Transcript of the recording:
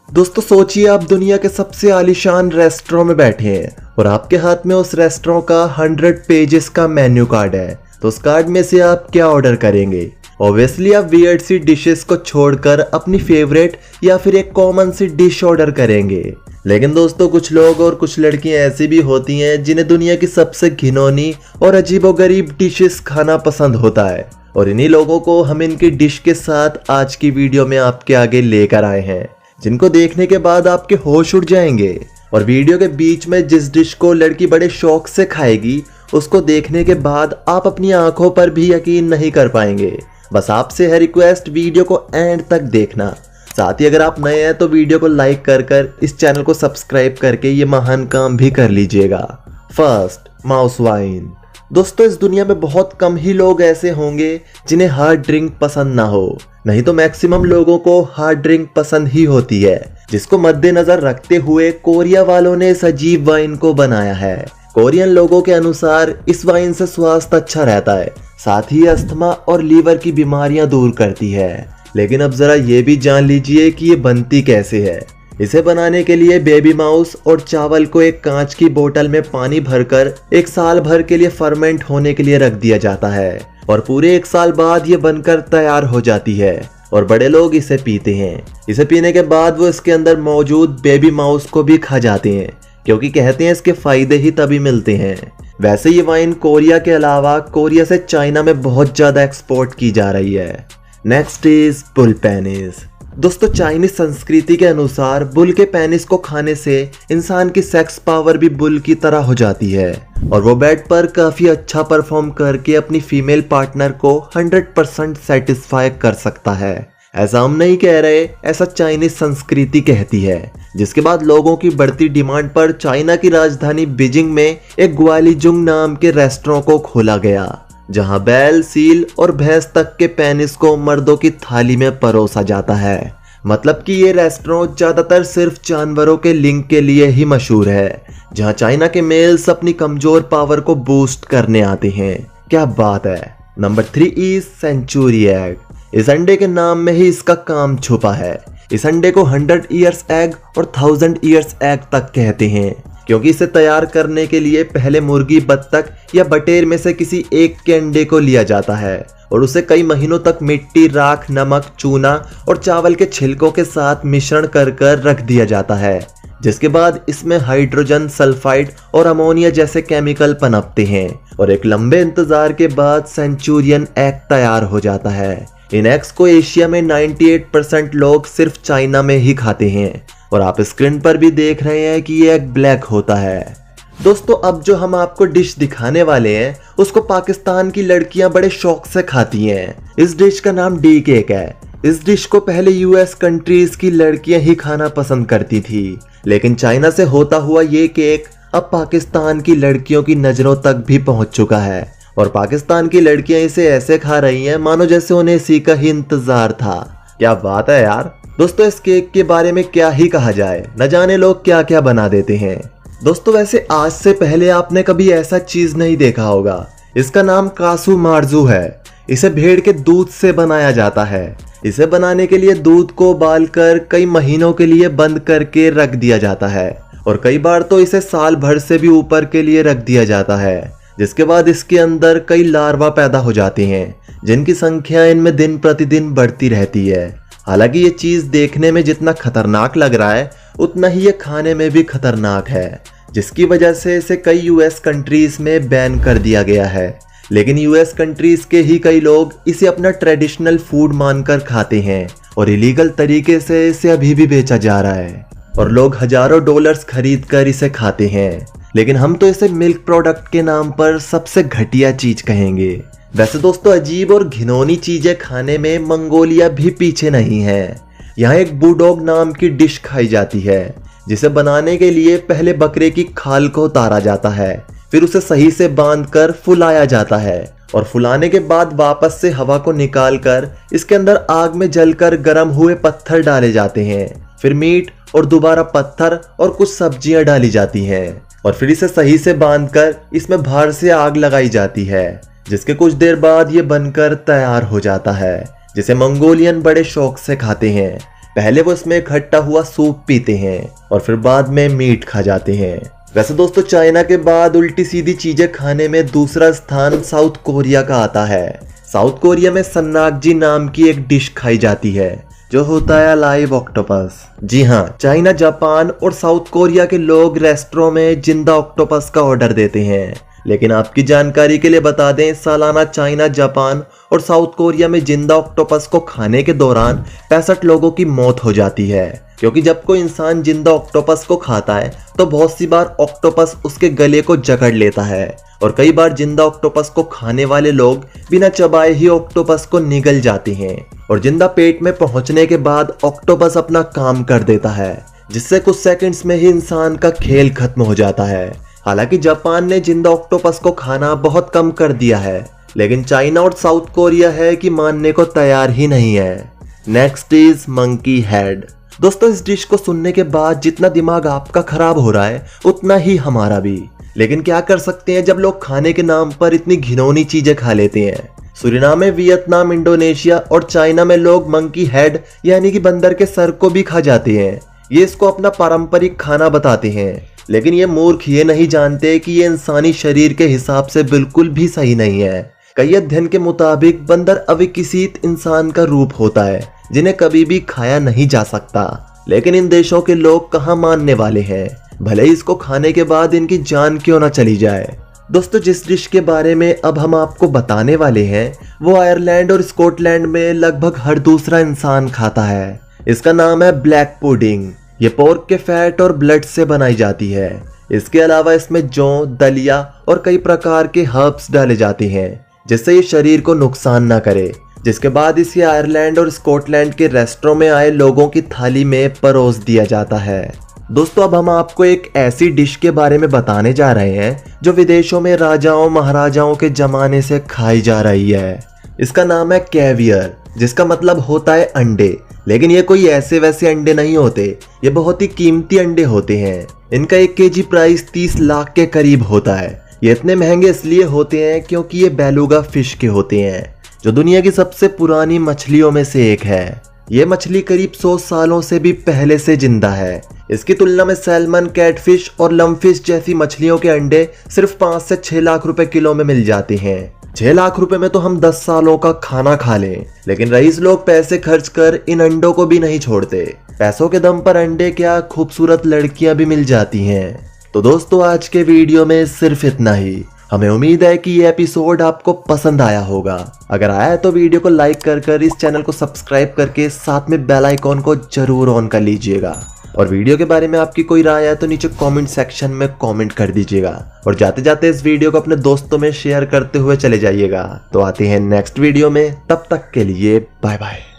दोस्तों सोचिए आप दुनिया के सबसे आलीशान रेस्टोरेंट में बैठे हैं और आपके हाथ में उस रेस्टोरेंट का 100 पेजेस का मेन्यू कार्ड है। तो उस कार्ड में से आप क्या ऑर्डर करेंगे? ऑब्वियसली आप वियर्ड सी डिशेस को छोड़कर अपनी फेवरेट या फिर एक कॉमन सी डिश ऑर्डर करेंगे। लेकिन दोस्तों कुछ लोग और कुछ लड़कियां ऐसी भी होती हैं जिन्हें दुनिया की सबसे घिनौनी और अजीबोगरीब डिशेस खाना पसंद होता है, और इन्हीं लोगों को हम इनकी डिश के साथ आज की वीडियो में आपके आगे लेकर आए हैं, जिनको देखने के बाद आपके होश उड़ जाएंगे। और वीडियो के बीच में जिस डिश को लड़की बड़े शौक से खाएगी, उसको देखने के बाद आप अपनी आंखों पर भी यकीन नहीं कर पाएंगे। बस आपसे है रिक्वेस्ट, वीडियो को एंड तक देखना। साथ ही अगर आप नए हैं तो वीडियो को लाइक कर इस चैनल को सब्सक्राइब करके ये महान काम भी कर लीजिएगा। First, mouse wine. दोस्तों इस दुनिया में बहुत कम ही लोग ऐसे होंगे जिन्हें हार्ड ड्रिंक पसंद ना हो, नहीं तो मैक्सिमम लोगों को हार्ड ड्रिंक पसंद ही होती है, जिसको मद्देनजर रखते हुए कोरिया वालों ने इस अजीब वाइन को बनाया है। कोरियन लोगों के अनुसार इस वाइन से स्वास्थ्य अच्छा रहता है, साथ ही अस्थमा और लीवर की बीमारियां दूर करती है। लेकिन अब जरा ये भी जान लीजिए कि ये बनती कैसे है। इसे बनाने के लिए बेबी माउस और चावल को एक कांच की बोतल में पानी भरकर 1 साल भर के लिए फर्मेंट होने के लिए रख दिया जाता है, और पूरे 1 साल बाद ये बनकर तैयार हो जाती है और बड़े लोग इसे पीते हैं। इसे पीने के बाद वो इसके अंदर मौजूद बेबी माउस को भी खा जाते हैं, क्योंकि कहते हैं इसके फायदे ही तभी मिलते हैं। वैसे ये वाइन कोरिया के अलावा कोरिया से चाइना में बहुत ज्यादा एक्सपोर्ट की जा रही है। Next is bull penis. दोस्तों चाइनीज संस्कृति के अनुसार बुल के पेनिस को खाने से इंसान की सेक्स पावर भी बुल की तरह हो जाती है, और वो बेड पर काफी अच्छा परफॉर्म करके अपनी फीमेल पार्टनर को 100% सेटिस्फाई कर सकता है। ऐसा हम नहीं कह रहे, ऐसा चाइनीज संस्कृति कहती है। जिसके बाद लोगों की बढ़ती डिमांड पर चाइना की राजधानी बीजिंग में एक ग्वालीजुंग नाम के रेस्टोरेंट को खोला गया, जहां बैल, सील और भैंस तक के पेनिस को मर्दों की थाली में परोसा जाता है। मतलब कि ये रेस्टोरेंट ज्यादातर सिर्फ जानवरों के लिंग के लिए ही मशहूर है, जहां चाइना के मेल्स अपनी कमजोर पावर को बूस्ट करने आते हैं। क्या बात है। Number 3 is century egg. इस अंडे के नाम में ही इसका काम छुपा है। इस अंडे को 100 ईयर्स एग और 1000 ईयर्स एग तक कहते हैं, क्योंकि इसे तैयार करने के लिए पहले मुर्गी, बत्तख या बटेर में से किसी एक के अंडे को लिया जाता है और उसे कई महीनों तक मिट्टी, राख, नमक, चूना और चावल के छिलकों के साथ मिश्रण कर रख दिया जाता है, जिसके बाद इसमें हाइड्रोजन सल्फाइड और अमोनिया जैसे केमिकल पनपते हैं, और एक लंबे इंतजार के बाद सेंचुरियन एग तैयार हो जाता है। इन एग्स को एशिया में 98% लोग सिर्फ चाइना में ही खाते हैं, और आप स्क्रीन पर भी देख रहे हैं कि ये एग ब्लैक होता है। दोस्तों अब जो हम आपको डिश दिखाने वाले हैं उसको पाकिस्तान की लड़कियां बड़े शौक से खाती हैं। इस डिश का नाम डी केक है। इस डिश को पहले यूएस कंट्रीज की लड़कियां ही खाना पसंद करती थी, लेकिन चाइना से होता हुआ ये केक अब पाकिस्तान की लड़कियों की नजरों तक भी पहुंच चुका है, और पाकिस्तान की लड़कियां इसे ऐसे खा रही हैं मानो जैसे उन्हें इसी का ही इंतजार था। क्या बात है यार। दोस्तों इस केक के बारे में क्या ही कहा जाए, न जाने लोग क्या क्या बना देते हैं। दोस्तों वैसे आज से पहले आपने कभी ऐसा चीज नहीं देखा होगा। इसका नाम कासू मार्जू है। इसे भेड़ के दूध से बनाया जाता है। इसे बनाने के लिए दूध को उबालकर कई महीनों के लिए बंद करके रख दिया जाता है, और कई बार तो इसे साल भर से भी ऊपर के लिए रख दिया जाता है, जिसके बाद इसके अंदर कई लार्वा पैदा हो जाते हैं, जिनकी संख्या इनमें दिन प्रतिदिन बढ़ती रहती है। हालांकि ये चीज देखने में जितना खतरनाक लग रहा है उतना ही ये खाने में भी खतरनाक है, जिसकी वजह से इसे कई यूएस कंट्रीज में बैन कर दिया गया है। लेकिन यूएस कंट्रीज के ही कई लोग इसे अपना ट्रेडिशनल फूड मानकर खाते हैं, और इलीगल तरीके से इसे अभी भी बेचा जा रहा है, और लोग हजारों डॉलर्स खरीद कर इसे खाते हैं। लेकिन हम तो इसे मिल्क प्रोडक्ट के नाम पर सबसे घटिया चीज कहेंगे। वैसे दोस्तों अजीब और घिनौनी चीजें खाने में मंगोलिया भी पीछे नहीं है। यहाँ एक बुलडॉग नाम की डिश खाई जाती है, जिसे बनाने के लिए पहले बकरे की खाल को उतारा जाता है, फिर उसे सही से बांधकर फुलाया जाता है, और फुलाने के बाद वापस से हवा को निकालकर इसके अंदर आग में जलकर गर्म हुए पत्थर डाले जाते हैं, फिर मीट और दोबारा पत्थर और कुछ सब्जियां डाली जाती हैं, और फिर इसे सही से बांधकर इसमें बाहर से आग लगाई जाती है, जिसके कुछ देर बाद ये बनकर तैयार हो जाता है, जिसे मंगोलियन बड़े शौक से खाते हैं। पहले वो इसमें इकट्ठा हुआ सूप पीते हैं और फिर बाद में मीट खा जाते हैं। वैसे दोस्तों चाइना के बाद उल्टी सीधी चीजें खाने में दूसरा स्थान साउथ कोरिया का आता है। साउथ कोरिया में सन्नागजी नाम की एक डिश खाई जाती है जो होता है लाइव ऑक्टोपस। जी हाँ, चाइना, जापान और साउथ कोरिया के लोग रेस्टोरेंट में जिंदा ऑक्टोपस का ऑर्डर देते हैं। लेकिन आपकी जानकारी के लिए बता दें, सालाना चाइना, जापान और साउथ कोरिया में जिंदा ऑक्टोपस को खाने के दौरान 65 लोगों की मौत हो जाती है। क्योंकि जब कोई इंसान जिंदा ऑक्टोपस को खाता है तो बहुत सी बार ऑक्टोपस उसके गले को जकड़ लेता है और कई बार जिंदा ऑक्टोपस को खाने वाले लोग बिना चबाए ही ऑक्टोपस को निगल जाते हैं और जिंदा पेट में पहुंचने के बाद ऑक्टोपस अपना काम कर देता है, जिससे कुछ सेकंड्स में ही इंसान का खेल खत्म हो जाता है। हालांकि जापान ने जिंदा ऑक्टोपस को खाना बहुत कम कर दिया है, लेकिन चाइना और साउथ कोरिया है कि मानने को तैयार ही नहीं है। Next is monkey head. दोस्तों इस डिश को सुनने के बाद जितना दिमाग आपका खराब हो रहा है उतना ही हमारा भी। लेकिन क्या कर सकते हैं जब लोग खाने के नाम पर इतनी घिनौनी चीजें खा लेते हैं। सूरीनाम में, वियतनाम, इंडोनेशिया और चाइना में लोग मंकी हेड यानी कि बंदर के सर को भी खा जाते हैं। ये इसको अपना पारंपरिक खाना बताते हैं, लेकिन ये मूर्ख ये नहीं जानते कि ये इंसानी शरीर के हिसाब से बिल्कुल भी सही नहीं है। कई अध्ययन के मुताबिक बंदर अविकसित इंसान का रूप होता है जिन्हें कभी भी खाया नहीं जा सकता। लेकिन इन देशों के लोग कहाँ मानने वाले हैं, भले ही इसको खाने के बाद इनकी जान क्यों ना चली जाए। दोस्तों जिस डिश के बारे में अब हम आपको बताने वाले हैं वो आयरलैंड और स्कॉटलैंड में लगभग हर दूसरा इंसान खाता है। इसका नाम है ब्लैक पुडिंग। ये पोर्क के फैट और ब्लड से बनाई जाती है। इसके अलावा इसमें जौ, दलिया और कई प्रकार के हर्ब्स डाले जाते हैं जिससे ये शरीर को नुकसान ना करे। जिसके बाद इसे आयरलैंड और स्कॉटलैंड के रेस्टोरेंट में आए लोगों की थाली में परोस दिया जाता है। दोस्तों अब हम आपको एक ऐसी डिश के बारे में बताने जा रहे हैं जो विदेशों में राजाओं महाराजाओं के जमाने से खाई जा रही है। इसका नाम है कैवियर, जिसका मतलब होता है अंडे। लेकिन ये कोई ऐसे वैसे अंडे नहीं होते, ये बहुत ही कीमती अंडे होते हैं। इनका 1 केजी प्राइस 30 लाख के करीब होता है। ये इतने महंगे इसलिए होते हैं क्योंकि ये बेलुगा फिश के होते हैं जो दुनिया की सबसे पुरानी मछलियों में से एक है। ये मछली करीब 100 सालों से भी पहले से जिंदा है। इसकी तुलना में सैल्मन, कैटफिश और लमफिश जैसी मछलियों के अंडे सिर्फ 5 से 6 लाख रुपए किलो में मिल जाते हैं। 6 लाख रुपए में तो हम 10 सालों का खाना खा लें। लेकिन रईस लोग पैसे खर्च कर इन अंडों को भी नहीं छोड़ते। पैसों के दम पर अंडे क्या, खूबसूरत लड़कियां भी मिल जाती हैं। तो दोस्तों आज के वीडियो में सिर्फ इतना ही। हमें उम्मीद है कि ये एपिसोड आपको पसंद आया होगा। अगर आया है तो वीडियो को लाइक कर इस चैनल को सब्सक्राइब करके साथ में बेल आइकॉन को जरूर ऑन कर लीजिएगा। और वीडियो के बारे में आपकी कोई राय है तो नीचे कमेंट सेक्शन में कमेंट कर दीजिएगा। और जाते जाते इस वीडियो को अपने दोस्तों में शेयर करते हुए चले जाइएगा। तो आते हैं नेक्स्ट वीडियो में, तब तक के लिए बाय बाय।